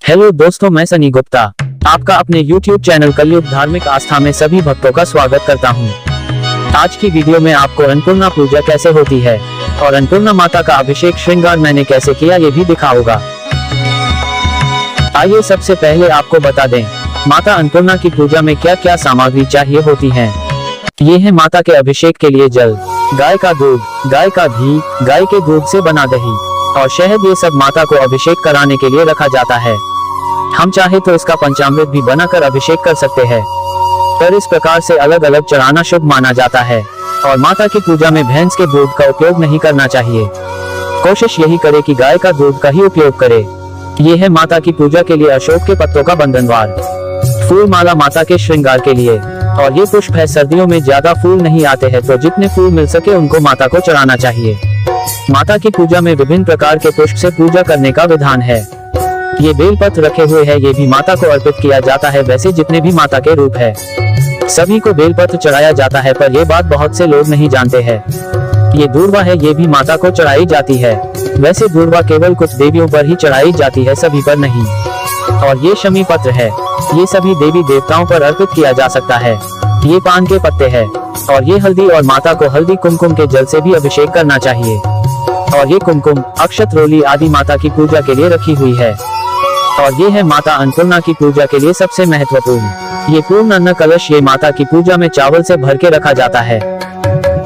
Hello दोस्तों, मैं सनी गुप्ता आपका अपने YouTube चैनल कलयुग धार्मिक आस्था में सभी भक्तों का स्वागत करता हूं। आज की वीडियो में आपको अन्नपूर्णा पूजा कैसे होती है और अन्नपूर्णा माता का अभिषेक श्रृंगार मैंने कैसे किया ये भी दिखाऊंगा। आइए सबसे पहले आपको बता दें माता अन्नपूर्णा की पूजा में क्या क्या सामग्री चाहिए होती है। ये है माता के अभिषेक के लिए जल, गाय का दूध, गाय का घी, गाय के दूध से बना दही और शहद। ये सब माता को अभिषेक कराने के लिए रखा जाता है। हम चाहे तो इसका पंचामृत भी बनाकर अभिषेक कर सकते हैं, पर इस प्रकार से अलग अलग चढ़ाना शुभ माना जाता है और माता की पूजा में भैंस के दूध का उपयोग नहीं करना चाहिए। कोशिश यही करे कि गाय का दूध का ही उपयोग करे। ये है माता की पूजा के लिए अशोक के पत्तों का बंधनवार। फूल माला माता के श्रृंगार के लिए, और ये पुष्प है। सर्दियों में ज्यादा फूल नहीं आते हैं, तो जितने फूल मिल सके उनको माता को चढ़ाना चाहिए। माता की पूजा में विभिन्न प्रकार के पुष्प से पूजा करने का विधान है। ये बेलपत्र रखे हुए हैं, ये भी माता को अर्पित किया जाता है। वैसे जितने भी माता के रूप है सभी को बेलपत्र चढ़ाया जाता है, पर ये बात बहुत से लोग नहीं जानते हैं। ये दूर्वा है, ये भी माता को चढ़ाई जाती है। वैसे दूर्वा केवल कुछ देवियों पर ही चढ़ाई जाती है, सभी पर नहीं। और ये शमी पत्र है, ये सभी देवी देवताओं पर अर्पित किया जा सकता है। ये पान के पत्ते हैं और ये हल्दी, और माता को हल्दी कुमकुम के जल से भी अभिषेक करना चाहिए। और ये कुमकुम, अक्षत, रोली आदि माता की पूजा के लिए रखी हुई है। और ये है माता अन्नपूर्णा की पूजा के लिए सबसे महत्वपूर्ण ये पूर्ण अन्न कलश। ये माता की पूजा में चावल से भर के रखा जाता है।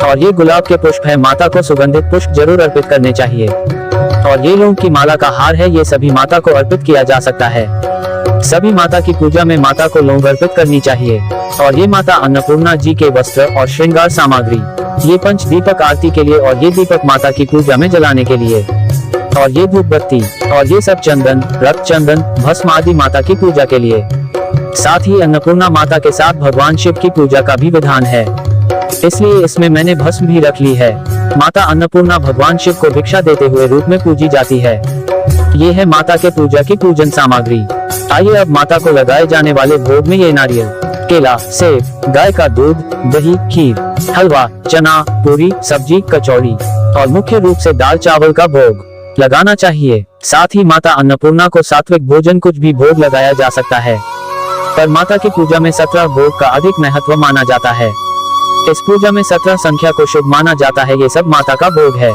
और ये गुलाब के पुष्प है, माता को सुगंधित पुष्प जरूर अर्पित करने चाहिए। और ये लौंग की माला का हार है, ये सभी माता को अर्पित किया जा सकता है। सभी माता की पूजा में माता को लौंग अर्पित करनी चाहिए। और ये माता अन्नपूर्णा जी के वस्त्र और श्रृंगार सामग्री, ये पंच दीपक आरती के लिए, और ये दीपक माता की पूजा में जलाने के लिए, और ये धूप बत्ती, और ये सब चंदन, रक्त चंदन, भस्म आदि माता की पूजा के लिए। साथ ही अन्नपूर्णा माता के साथ भगवान शिव की पूजा का भी विधान है, इसलिए इसमें मैंने भस्म भी रख ली है। माता अन्नपूर्णा भगवान शिव को भिक्षा देते हुए रूप में पूजी जाती है। ये है माता के पूजा की पूजन सामग्री। आइए अब माता को लगाए जाने वाले भोग में ये नारियल, केला, सेब, गाय का दूध, दही, खीर, हलवा, चना, पूरी, सब्जी, कचौड़ी और मुख्य रूप से दाल चावल का भोग लगाना चाहिए। साथ ही माता अन्नपूर्णा को सात्विक भोजन कुछ भी भोग लगाया जा सकता है, पर माता की पूजा में 17 भोग का अधिक महत्व माना जाता है। इस पूजा में 17 संख्या को शुभ माना जाता है। ये सब माता का भोग है।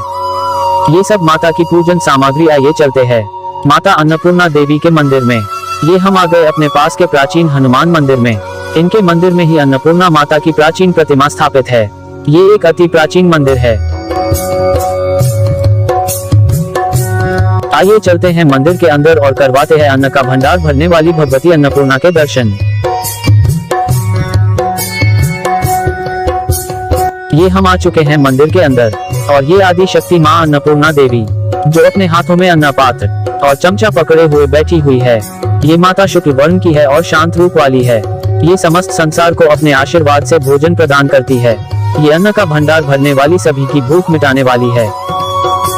ये सब माता की पूजन सामग्री। आइए चलते हैं माता अन्नपूर्णा देवी के मंदिर में। ये हम आ गए अपने पास के प्राचीन हनुमान मंदिर में। इनके मंदिर में ही अन्नपूर्णा माता की प्राचीन प्रतिमा स्थापित है। ये एक अति प्राचीन मंदिर है। आइए चलते हैं मंदिर के अंदर और करवाते हैं अन्न का भंडार भरने वाली भगवती अन्नपूर्णा के दर्शन। ये हम आ चुके हैं मंदिर के अंदर, और ये आदि शक्ति माँ अन्नपूर्णा देवी जो अपने हाथों में अन्न पात्र और चमचा पकड़े हुए बैठी हुई है। ये माता शुक्ल वर्ण की है और शांत रूप वाली है। ये समस्त संसार को अपने आशीर्वाद से भोजन प्रदान करती है। ये अन्न का भंडार भरने वाली, सभी की भूख मिटाने वाली है।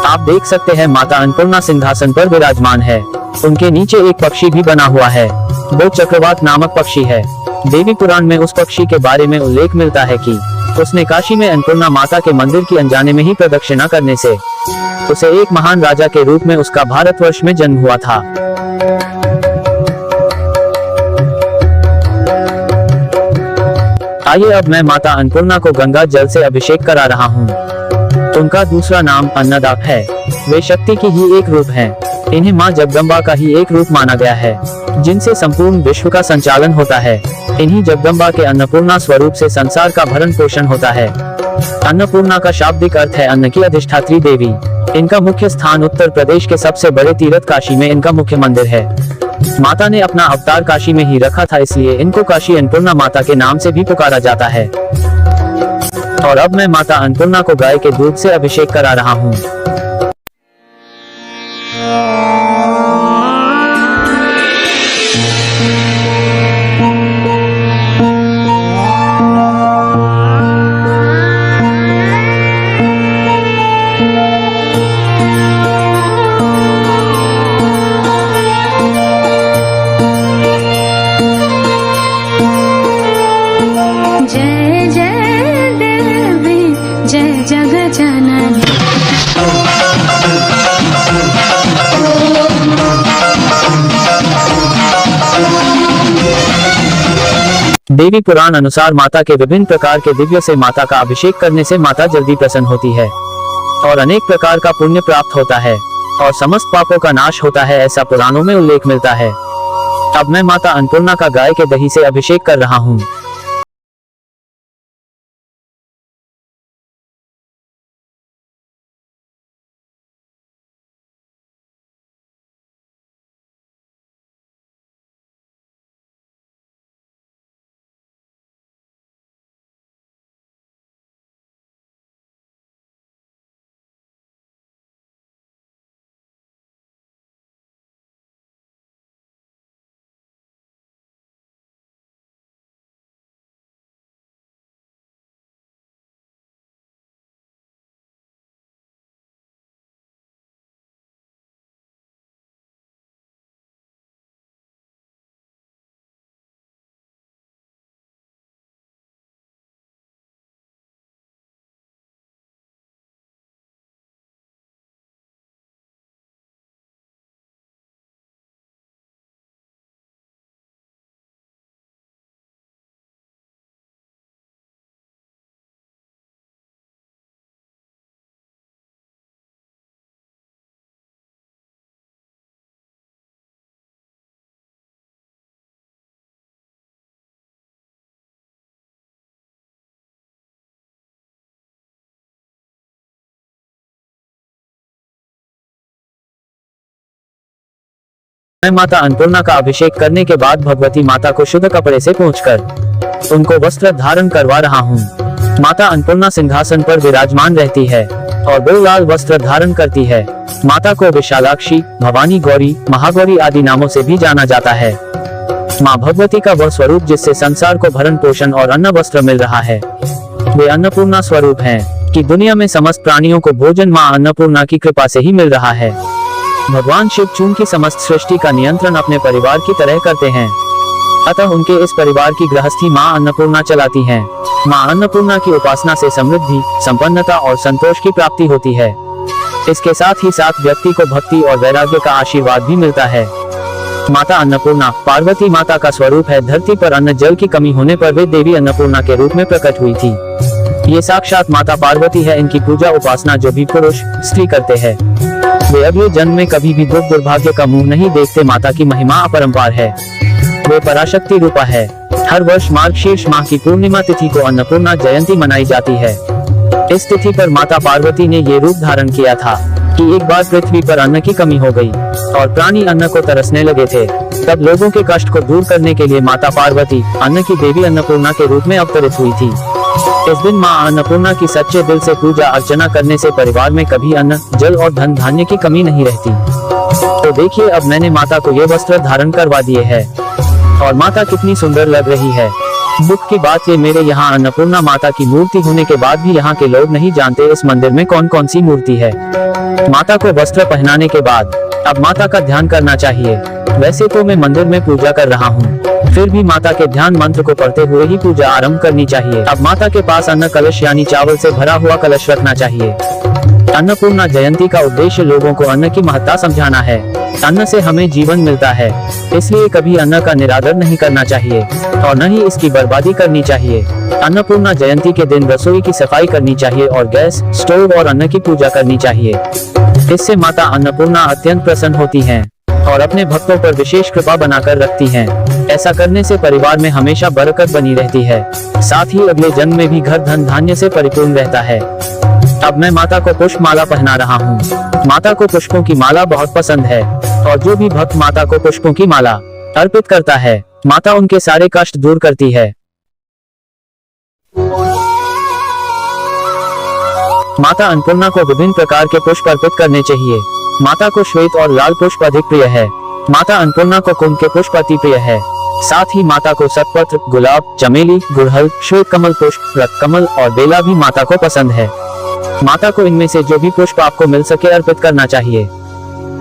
आप देख सकते हैं माता अन्नपूर्णा सिंहासन पर विराजमान है। उनके नीचे एक पक्षी भी बना हुआ है, वो चक्रवात नामक पक्षी है। देवी पुराण में उस पक्षी के बारे में उल्लेख मिलता है कि उसने काशी में अन्नपूर्णा माता के मंदिर की अनजाने में ही प्रदक्षिणा करने से उसे एक महान राजा के रूप में उसका भारतवर्ष में जन्म हुआ था। आइए अब मैं माता अन्नपूर्णा को गंगा जल से अभिषेक करा रहा हूँ। उनका दूसरा नाम अन्नदा है। वे शक्ति की ही एक रूप हैं। इन्हें माँ जगदम्बा का ही एक रूप माना गया है, जिनसे संपूर्ण विश्व का संचालन होता है। इन्हीं जगदम्बा के अन्नपूर्णा स्वरूप से संसार का भरण पोषण होता है। अन्नपूर्णा का शाब्दिक अर्थ है अन्न की अधिष्ठात्री देवी। इनका मुख्य स्थान उत्तर प्रदेश के सबसे बड़े तीर्थ काशी में इनका मुख्य मंदिर है। माता ने अपना अवतार काशी में ही रखा था, इसलिए इनको काशी अन्नपूर्णा माता के नाम से भी पुकारा जाता है। और अब मैं माता अन्नपूर्णा को गाय के दूध से अभिषेक करा रहा हूँ। जय जय देवी जय जग जननी। देवी पुराण अनुसार माता के विभिन्न प्रकार के दिव्य से माता का अभिषेक करने से माता जल्दी प्रसन्न होती है और अनेक प्रकार का पुण्य प्राप्त होता है और समस्त पापों का नाश होता है, ऐसा पुराणों में उल्लेख मिलता है। अब मैं माता अन्नपूर्णा का गाय के दही से अभिषेक कर रहा हूँ। मैं माता अन्नपूर्णा का अभिषेक करने के बाद भगवती माता को शुद्ध कपड़े से पोंछकर उनको वस्त्र धारण करवा रहा हूँ। माता अन्नपूर्णा सिंहासन पर विराजमान रहती है और दो लाल वस्त्र धारण करती है। माता को विशालाक्षी, भवानी गौरी, महागौरी आदि नामों से भी जाना जाता है। माँ भगवती का वह स्वरूप जिससे संसार को भरण पोषण और अन्न वस्त्र मिल रहा है, वे अन्नपूर्णा स्वरूप हैं कि दुनिया में समस्त प्राणियों को भोजन माँ अन्नपूर्णा की कृपा से ही मिल रहा है। भगवान शिव चूंकि समस्त सृष्टि का नियंत्रण अपने परिवार की तरह करते हैं, अतः उनके इस परिवार की गृहस्थी माँ अन्नपूर्णा चलाती हैं। माँ अन्नपूर्णा की उपासना से समृद्धि, संपन्नता और संतोष की प्राप्ति होती है। इसके साथ ही साथ व्यक्ति को भक्ति और वैराग्य का आशीर्वाद भी मिलता है। माता अन्नपूर्णा पार्वती माता का स्वरूप है। धरती पर अन्न जल की कमी होने पर वे देवी अन्नपूर्णा के रूप में प्रकट हुई थी। ये साक्षात माता पार्वती है। इनकी पूजा उपासना जो भी पुरुष स्त्री करते हैं, वे अगले जन्म में कभी भी दुख दुर्भाग्य का मुंह नहीं देखते। माता की महिमा अपरंपार है, वे पराशक्ति रूपा है। हर वर्ष मार्गशीर्ष माह की पूर्णिमा तिथि को अन्नपूर्णा जयंती मनाई जाती है। इस तिथि पर माता पार्वती ने ये रूप धारण किया था कि एक बार पृथ्वी पर अन्न की कमी हो गई और प्राणी अन्न को तरसने लगे थे। तब लोगों के कष्ट को दूर करने के लिए माता पार्वती अन्न की देवी अन्नपूर्णा के रूप में अवतरित हुई थी। इस दिन माँ अन्नपूर्णा की सच्चे दिल से पूजा अर्चना करने से परिवार में कभी अन्न, जल और धन धान्य की कमी नहीं रहती। तो देखिए, अब मैंने माता को ये वस्त्र धारण करवा दिए हैं और माता कितनी सुंदर लग रही है। दुख की बात ये, मेरे यहाँ अन्नपूर्णा माता की मूर्ति होने के बाद भी यहाँ के लोग नहीं जानते इस मंदिर में कौन कौन सी मूर्ति है। माता को वस्त्र पहनाने के बाद अब माता का ध्यान करना चाहिए। वैसे तो मैं मंदिर में पूजा कर रहा हूँ, फिर भी माता के ध्यान मंत्र को पढ़ते हुए ही पूजा आरंभ करनी चाहिए। अब माता के पास अन्न कलश यानी चावल से भरा हुआ कलश रखना चाहिए। अन्नपूर्णा जयंती का उद्देश्य लोगों को अन्न की महत्ता समझाना है। अन्न से हमें जीवन मिलता है, इसलिए कभी अन्न का निरादर नहीं करना चाहिए और न ही इसकी बर्बादी करनी चाहिए। अन्नपूर्णा जयंती के दिन रसोई की सफाई करनी चाहिए और गैस, स्टोव और अन्न की पूजा करनी चाहिए। इससे माता अन्नपूर्णा अत्यंत प्रसन्न होती हैं और अपने भक्तों पर विशेष कृपा बनाकर रखती हैं। ऐसा करने से परिवार में हमेशा बरकत बनी रहती है, साथ ही अगले जन्म में भी घर धन धान्य से परिपूर्ण रहता है। अब मैं माता को पुष्प माला पहना रहा हूँ। माता को पुष्पों की माला बहुत पसंद है और जो भी भक्त माता को पुष्पों की माला अर्पित करता है, माता उनके सारे कष्ट दूर करती है। माता अन्नपूर्णा को विभिन्न प्रकार के पुष्प अर्पित करने चाहिए। माता को श्वेत और लाल पुष्प अधिक प्रिय है। माता अन्नपूर्णा को कुंद के पुष्प अति प्रिय है। साथ ही माता को सतपत्र, गुलाब, चमेली, गुड़हल, श्वेत कमल पुष्प, रक्त कमल और बेला भी माता को पसंद है। माता को इनमें से जो भी पुष्प आपको मिल सके अर्पित करना चाहिए।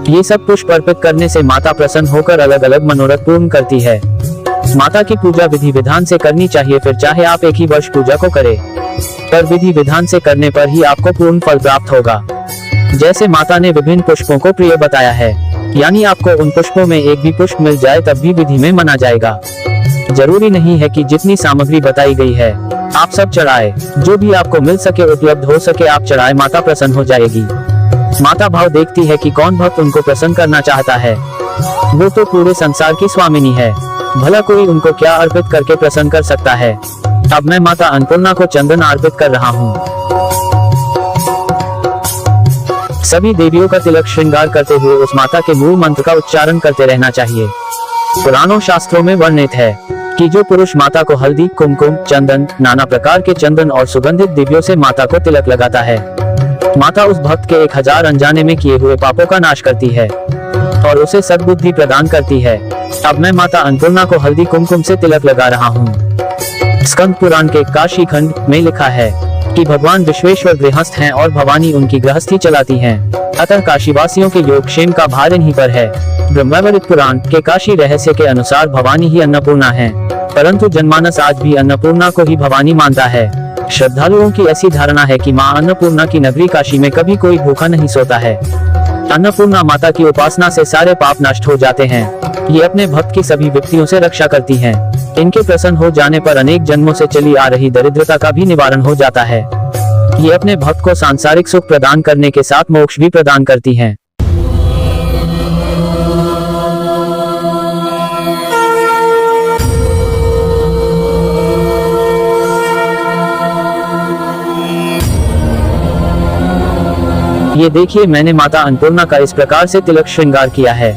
ये सब पुष्प अर्पित करने से माता प्रसन्न होकर अलग अलग मनोरथ पूर्ण करती है। माता की पूजा विधि विधान से करनी चाहिए, फिर चाहे आप एक ही वर्ष पूजा को करें, पर विधि विधान से करने पर ही आपको पूर्ण फल प्राप्त होगा। जैसे माता ने विभिन्न पुष्पों को प्रिय बताया है, यानी आपको उन पुष्पों में एक भी पुष्प मिल जाए तब भी विधि में माना जाएगा। जरूरी नहीं है कि जितनी सामग्री बताई गई है आप सब चढ़ाए, जो भी आपको मिल सके उपलब्ध हो सके आप चढ़ाए, माता प्रसन्न हो जाएगी। माता भाव देखती है कि कौन भक्त उनको प्रसन्न करना चाहता है। वो तो पूरे संसार की स्वामिनी है, भला कोई उनको क्या अर्पित करके प्रसन्न कर सकता है। अब मैं माता अन्नपूर्णा को चंदन अर्पित कर रहा हूँ। सभी देवियों का तिलक श्रृंगार करते हुए उस माता के मूल मंत्र का उच्चारण करते रहना चाहिए। पुराणों शास्त्रों में वर्णित है कि जो पुरुष माता को हल्दी, कुमकुम, चंदन, नाना प्रकार के चंदन और सुगंधित दिव्यों से माता को तिलक लगाता है, माता उस भक्त के 1000 अनजाने में किए हुए पापों का नाश करती है और उसे सद्बुद्धि प्रदान करती है। अब मैं माता अन्नपूर्णा को हल्दी कुमकुम से तिलक लगा रहा हूँ। स्कंद पुराण के काशी खंड में लिखा है कि भगवान विश्वेश्वर गृहस्थ हैं और भवानी उनकी गृहस्थी चलाती हैं, अतः काशीवासियों के योगक्षेम का भार इन्हीं पर है। ब्रह्मावृत पुराण के काशी रहस्य के अनुसार भवानी ही अन्नपूर्णा है, परंतु जनमानस आज भी अन्नपूर्णा को ही भवानी मानता है। श्रद्धालुओं की ऐसी धारणा है कि मां अन्नपूर्णा की नगरी काशी में कभी कोई भूखा नहीं सोता है। अन्नपूर्णा माता की उपासना से सारे पाप नष्ट हो जाते हैं। ये अपने भक्त की सभी विपत्तियों से रक्षा करती हैं। इनके प्रसन्न हो जाने पर अनेक जन्मों से चली आ रही दरिद्रता का भी निवारण हो जाता है। ये अपने भक्त को सांसारिक सुख प्रदान करने के साथ मोक्ष भी प्रदान करती हैं। ये देखिए, मैंने माता अन्नपूर्णा का इस प्रकार से तिलक श्रृंगार किया है।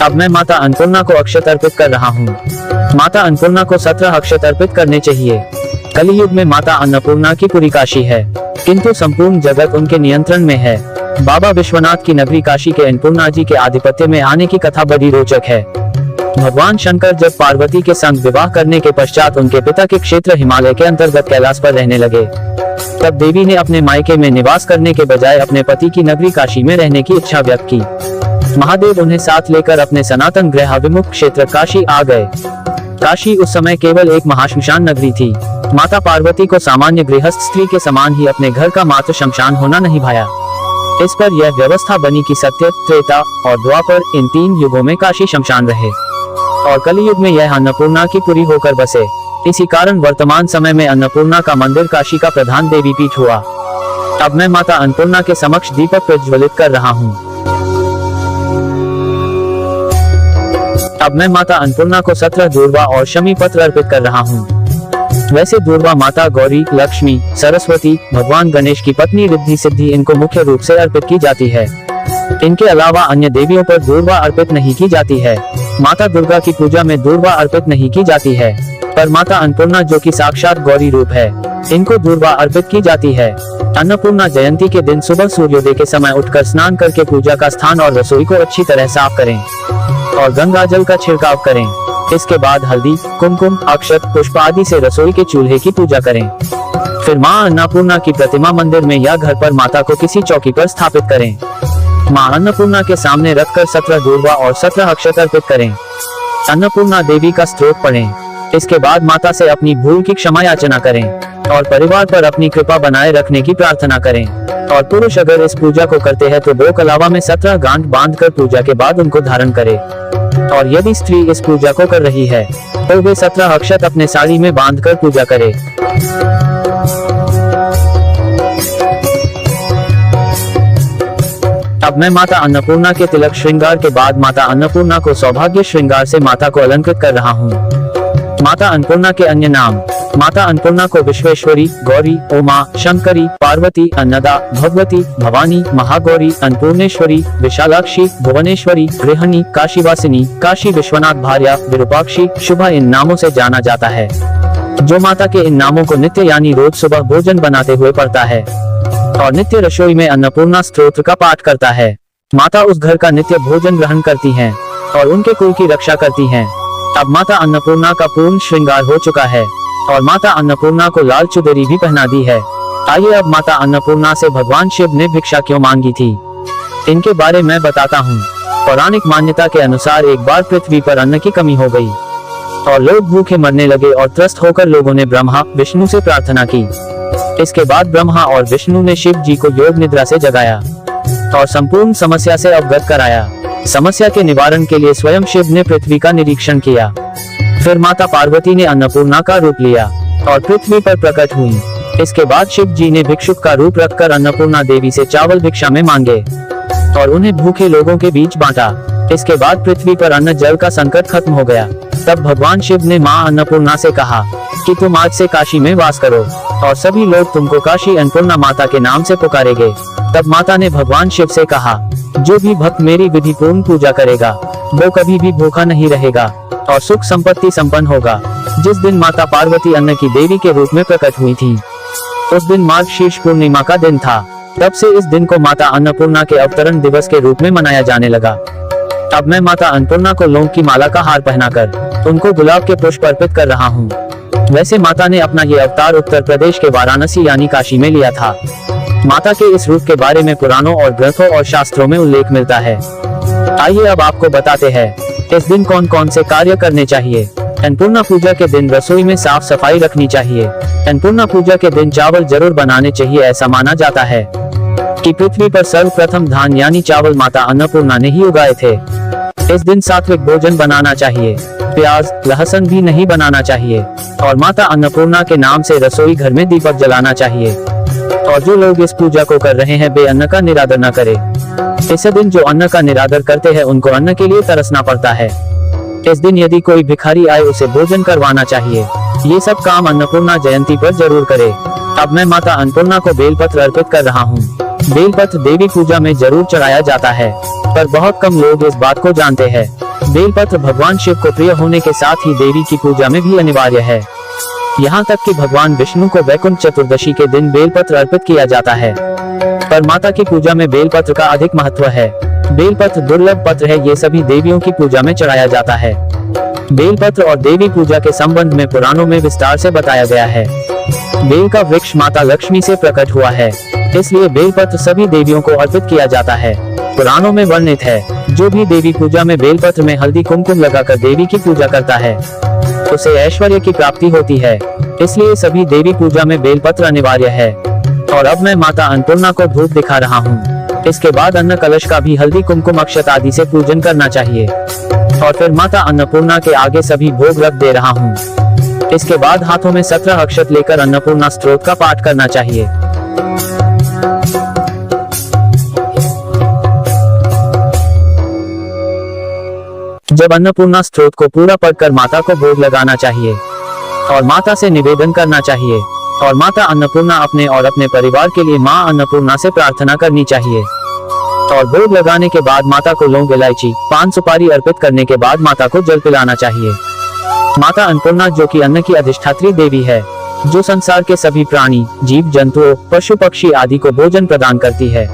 अब मैं माता अन्नपूर्णा को अक्षत अर्पित कर रहा हूँ। माता अन्नपूर्णा को 17 अक्षत अर्पित करने चाहिए। कलियुग में माता अन्नपूर्णा की पूरी काशी है, किंतु संपूर्ण जगत उनके नियंत्रण में है। बाबा विश्वनाथ की नगरी काशी के अन्नपूर्णा जी के आधिपत्य में आने की कथा बड़ी रोचक है। भगवान शंकर जब पार्वती के संग विवाह करने के पश्चात उनके पिता के क्षेत्र हिमालय के अंतर्गत कैलाश पर रहने लगे, तब देवी ने अपने मायके में निवास करने के बजाय अपने पति की नगरी काशी में रहने की इच्छा व्यक्त की। महादेव उन्हें साथ लेकर अपने सनातन ग्रह अभिमुख क्षेत्र काशी आ गए। काशी उस समय केवल एक महाश्मशान नगरी थी। माता पार्वती को सामान्य गृहस्थ स्त्री के समान ही अपने घर का मात्र शमशान होना नहीं भाया। इस पर यह व्यवस्था बनी कि सत्य, त्रेता और द्वापर इन 3 युगों में काशी शमशान रहे और कलियुग में यह अन्नपूर्णा की पुरी होकर बसे। इसी कारण वर्तमान समय में अन्नपूर्णा का मंदिर काशी का प्रधान देवी पीठ हुआ। अब मैं माता अन्नपूर्णा के समक्ष दीपक प्रज्वलित कर रहा हूँ। अब मैं माता अन्नपूर्णा को 17 दूर्वा और शमी पत्र अर्पित कर रहा हूँ। वैसे दूर्वा माता गौरी, लक्ष्मी, सरस्वती, भगवान गणेश की पत्नी रिद्धि सिद्धि इनको मुख्य रूप से अर्पित की जाती है। इनके अलावा अन्य देवियों पर दूर्वा अर्पित नहीं की जाती है। माता दुर्गा की पूजा में दूर्वा अर्पित नहीं की जाती है, पर माता अन्नपूर्णा जो कि साक्षात गौरी रूप है, इनको दूर्वा अर्पित की जाती है। अन्नपूर्णा जयंती के दिन सुबह सूर्योदय के समय उठकर स्नान करके पूजा का स्थान और रसोई को अच्छी तरह साफ करें और गंगा जल का छिड़काव करें। इसके बाद हल्दी, कुमकुम, अक्षत, पुष्प आदि से रसोई के चूल्हे की पूजा करें। फिर मां अन्नपूर्णा की प्रतिमा मंदिर में या घर पर माता को किसी चौकी पर स्थापित करें। मां अन्नपूर्णा के सामने रखकर 17 दूर्वा और 17 अक्षत अर्पित करें। अन्नपूर्णा देवी का स्तोत्र पढ़ें। इसके बाद माता से अपनी भूल की क्षमा याचना करें और परिवार पर अपनी कृपा बनाए रखने की प्रार्थना करें। और पुरुष अगर इस पूजा को करते हैं तो 2 कलावा में 17 गांठ बांधकर पूजा के बाद उनको धारण करे। और यदि स्त्री इस पूजा को कर रही है तो वे 17 अक्षत अपने साड़ी में बांधकर पूजा करे। अब मैं माता अन्नपूर्णा के तिलक श्रृंगार के बाद माता अन्नपूर्णा को सौभाग्य श्रृंगार से माता को अलंकृत कर रहा हूँ। माता अन्नपूर्णा के अन्य नाम: माता अन्नपूर्णा को विश्वेश्वरी, गौरी, उमा, शंकरी, पार्वती, अन्नदा, भगवती, भवानी, महागौरी, अन्नपूर्णेश्वरी, विशालाक्षी, भुवनेश्वरी, गृहिणी, काशीवासिनी, काशी विश्वनाथ भार्या, विरूपाक्षी, शुभा इन नामों से जाना जाता है। जो माता के इन नामों को नित्य यानी रोज सुबह भोजन बनाते हुए पढ़ता है और नित्य रसोई में अन्नपूर्णा स्तोत्र का पाठ करता है, माता उस घर का नित्य भोजन ग्रहण करती हैं और उनके कुल की रक्षा करती हैं। अब माता अन्नपूर्णा का पूर्ण श्रृंगार हो चुका है और माता अन्नपूर्णा को लाल चुदरी भी पहना दी है। आइए अब माता अन्नपूर्णा से भगवान शिव ने भिक्षा क्यों मांगी थी इनके बारे में बताता हूँ। पौराणिक मान्यता के अनुसार एक बार पृथ्वी पर अन्न की कमी हो गई और लोग भूखे मरने लगे और त्रस्त होकर लोगों ने ब्रह्मा विष्णु से प्रार्थना की। इसके बाद ब्रह्मा और विष्णु ने शिव जी को योग निद्रा से जगाया और संपूर्ण समस्या से अवगत कराया। समस्या के निवारण के लिए स्वयं शिव ने पृथ्वी का निरीक्षण किया। फिर माता पार्वती ने अन्नपूर्णा का रूप लिया और पृथ्वी पर प्रकट हुई। इसके बाद शिव जी ने भिक्षुक का रूप रखकर अन्नपूर्णा देवी से चावल भिक्षा में मांगे और उन्हें भूखे लोगों के बीच बांटा। इसके बाद पृथ्वी पर अन्न जल का संकट खत्म हो गया। तब भगवान शिव ने मां अन्नपूर्णा से कहा कि तुम आज से काशी में वास करो और सभी लोग तुमको काशी अन्नपूर्णा माता के नाम से पुकारेंगे। तब माता ने भगवान शिव से कहा, जो भी भक्त मेरी विधि पूर्ण पूजा करेगा वो कभी भी भूखा नहीं रहेगा और सुख संपत्ति संपन्न होगा। जिस दिन माता पार्वती अन्न की देवी के रूप में प्रकट हुई थी, उस दिन मार्गशीर्ष पूर्णिमा का दिन था। तब से इस दिन को माता अन्नपूर्णा के अवतरण दिवस के रूप में मनाया जाने लगा। अब मैं माता अन्नपूर्णा को लौंग की माला का हार पहनाकर उनको गुलाब के पुष्प अर्पित कर रहा हूँ। वैसे माता ने अपना ये अवतार उत्तर प्रदेश के वाराणसी यानी काशी में लिया था। माता के इस रूप के बारे में पुराणों और ग्रंथों और शास्त्रों में उल्लेख मिलता है। आइए अब आपको बताते हैं इस दिन कौन कौन से कार्य करने चाहिए। अन्नपूर्णा पूजा के दिन रसोई में साफ सफाई रखनी चाहिए। अन्नपूर्णा पूजा के दिन चावल जरूर बनाने चाहिए। ऐसा माना जाता है कि पृथ्वी पर सर्वप्रथम धान यानी चावल माता अन्नपूर्णा ने ही उगाए थे। इस दिन सात्विक भोजन बनाना चाहिए। प्याज लहसुन भी नहीं बनाना चाहिए और माता अन्नपूर्णा के नाम से रसोई घर में दीपक जलाना चाहिए। और जो लोग इस पूजा को कर रहे हैं वे अन्न का निरादर न करें। इस दिन जो अन्न का निरादर करते हैं उनको अन्न के लिए तरसना पड़ता है। इस दिन यदि कोई भिखारी आए उसे भोजन करवाना चाहिए। ये सब काम अन्नपूर्णा जयंती पर जरूर करे। अब मैं माता अन्नपूर्णा को बेलपत्र अर्पित कर रहा हूँ। बेलपत्र देवी पूजा में जरूर चढ़ाया जाता है, पर बहुत कम लोग इस बात को जानते हैं। बेलपत्र भगवान शिव को प्रिय होने के साथ ही देवी की पूजा में भी अनिवार्य है। यहाँ तक कि भगवान विष्णु को वैकुंठ चतुर्दशी के दिन बेलपत्र अर्पित किया जाता है, पर माता की पूजा में बेलपत्र का अधिक महत्व है। बेलपत्र दुर्लभ पत्र है। ये सभी देवियों की पूजा में चढ़ाया जाता है। बेलपत्र और देवी पूजा के संबंध में पुराणों में विस्तार से बताया गया है। बेल का वृक्ष माता लक्ष्मी से प्रकट हुआ है, इसलिए बेलपत्र सभी देवियों को अर्पित किया जाता है। पुराणों में वर्णित है, जो भी देवी पूजा में बेलपत्र में हल्दी कुमकुम लगाकर देवी की पूजा करता है उसे ऐश्वर्य की प्राप्ति होती है। इसलिए सभी देवी पूजा में बेलपत्र अनिवार्य है। और अब मैं माता अन्नपूर्णा को धूप दिखा रहा हूँ। इसके बाद अन्न कलश का भी हल्दी कुमकुम अक्षत आदि से पूजन करना चाहिए और फिर माता अन्नपूर्णा के आगे सभी भोग रख दे रहा हूँ। इसके बाद हाथों में 17 अक्षत लेकर अन्नपूर्णा स्तोत्र का पाठ करना चाहिए। जब अन्नपूर्णा स्तोत्र को पूरा पढ़कर माता को भोग लगाना चाहिए और माता से निवेदन करना चाहिए। और माता अन्नपूर्णा अपने और अपने परिवार के लिए मां अन्नपूर्णा से प्रार्थना करनी चाहिए। और भोग लगाने के बाद माता को लौंग इलायची पान सुपारी अर्पित करने के बाद माता को जल पिलाना चाहिए। माता अन्नपूर्णा जो कि अन्न की अधिष्ठात्री देवी है, जो संसार के सभी प्राणी जीव जंतुओं पशु पक्षी आदि को भोजन प्रदान करती है।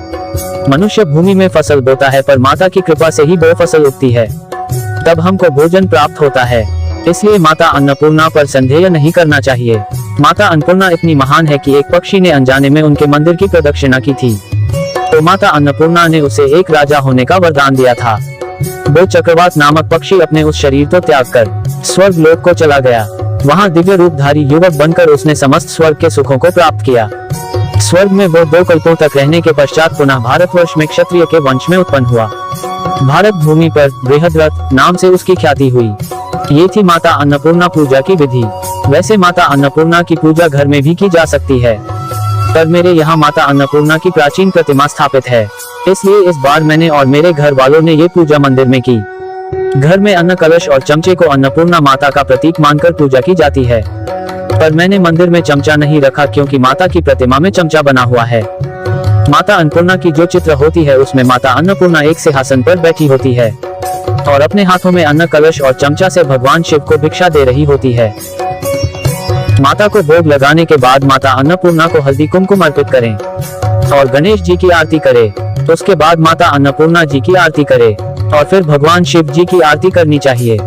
मनुष्य भूमि में फसल बोता है, पर माता की कृपा से ही वो फसल उगती है, तब हमको भोजन प्राप्त होता है। इसलिए माता अन्नपूर्णा पर संदेह नहीं करना चाहिए। माता अन्नपूर्णा इतनी महान है कि एक पक्षी ने अनजाने में उनके मंदिर की प्रदक्षिणा की थी, तो माता अन्नपूर्णा ने उसे एक राजा होने का वरदान दिया था। वो चक्रवात नामक पक्षी अपने उस शरीर को त्याग कर स्वर्ग लोक को चला गया। वहाँ दिव्य रूपधारी युवक बनकर उसने समस्त स्वर्ग के सुखों को प्राप्त किया। स्वर्ग में वो 2 कल्पों तक रहने के पश्चात पुनः भारतवर्ष में क्षत्रिय के वंश में उत्पन्न हुआ। भारत भूमि पर बृहद्रथ नाम से उसकी ख्याति हुई। ये थी माता अन्नपूर्णा पूजा की विधि। वैसे माता अन्नपूर्णा की पूजा घर में भी की जा सकती है, पर मेरे यहाँ माता अन्नपूर्णा की प्राचीन प्रतिमा स्थापित है, इसलिए इस बार मैंने और मेरे घर वालों ने ये पूजा मंदिर में की। घर में अन्न कलश और चमचे को अन्नपूर्णा माता का प्रतीक मानकर पूजा की जाती है, पर मैंने मंदिर में चमचा नहीं रखा क्योंकि माता की प्रतिमा में चमचा बना हुआ है। माता अन्नपूर्णा की जो चित्र होती है उसमें माता अन्नपूर्णा एक सिंहासन पर बैठी होती है और अपने हाथों में अन्न कलश और चमचा से भगवान शिव को भिक्षा दे रही होती है। माता को भोग लगाने के बाद माता अन्नपूर्णा को हल्दी कुमकुम अर्पित करें और गणेश जी की आरती करें। तो उसके बाद माता अन्नपूर्णा जी की आरती करें और फिर भगवान शिव जी की आरती करनी चाहिए।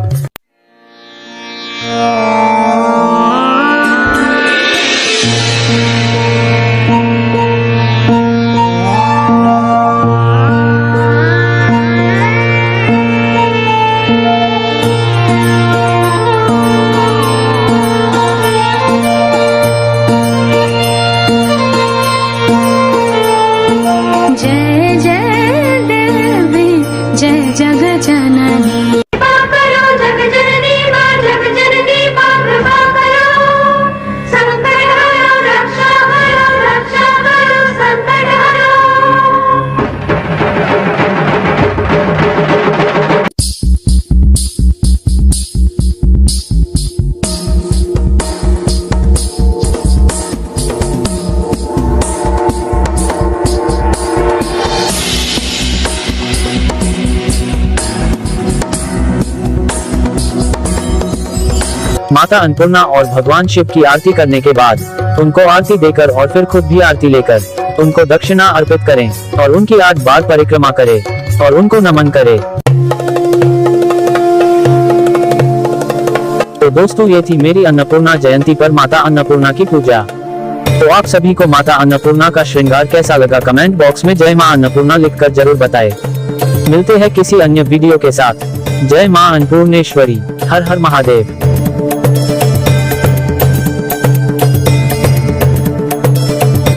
माता अन्नपूर्णा और भगवान शिव की आरती करने के बाद उनको आरती देकर और फिर खुद भी आरती लेकर उनको दक्षिणा अर्पित करें और उनकी 8 बार परिक्रमा करें और उनको नमन करें। तो दोस्तों, ये थी मेरी अन्नपूर्णा जयंती पर माता अन्नपूर्णा की पूजा। तो आप सभी को माता अन्नपूर्णा का श्रृंगार कैसा लगा कमेंट बॉक्स में जय मां अन्नपूर्णा लिखकर जरूर बताएं। मिलते हैं किसी अन्य वीडियो के साथ। जय मां अन्नपूर्णेश्वरी। हर हर महादेव।